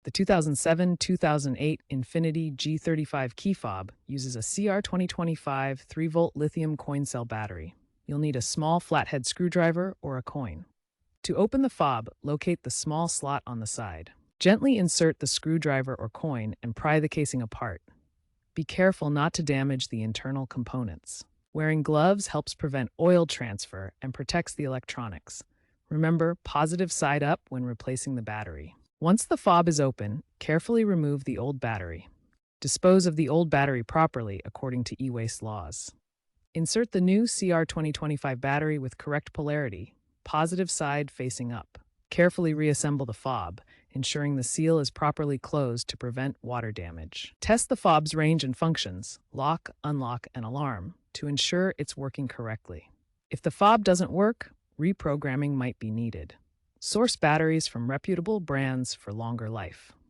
The 2007-2008 Infiniti G35 key fob uses a CR2025 3-volt lithium coin cell battery. You'll need a small flathead screwdriver or a coin. To open the fob, locate the small slot on the side. Gently insert the screwdriver or coin and pry the casing apart. Be careful not to damage the internal components. Wearing gloves helps prevent oil transfer and protects the electronics. Remember, positive side up when replacing the battery. Once the fob is open, carefully remove the old battery. Dispose of the old battery properly according to e-waste laws. Insert the new CR2025 battery with correct polarity, positive side facing up. Carefully reassemble the fob, ensuring the seal is properly closed to prevent water damage. Test the fob's range and functions, lock, unlock, and alarm, to ensure it's working correctly. If the fob doesn't work, reprogramming might be needed. Source batteries from reputable brands for longer life.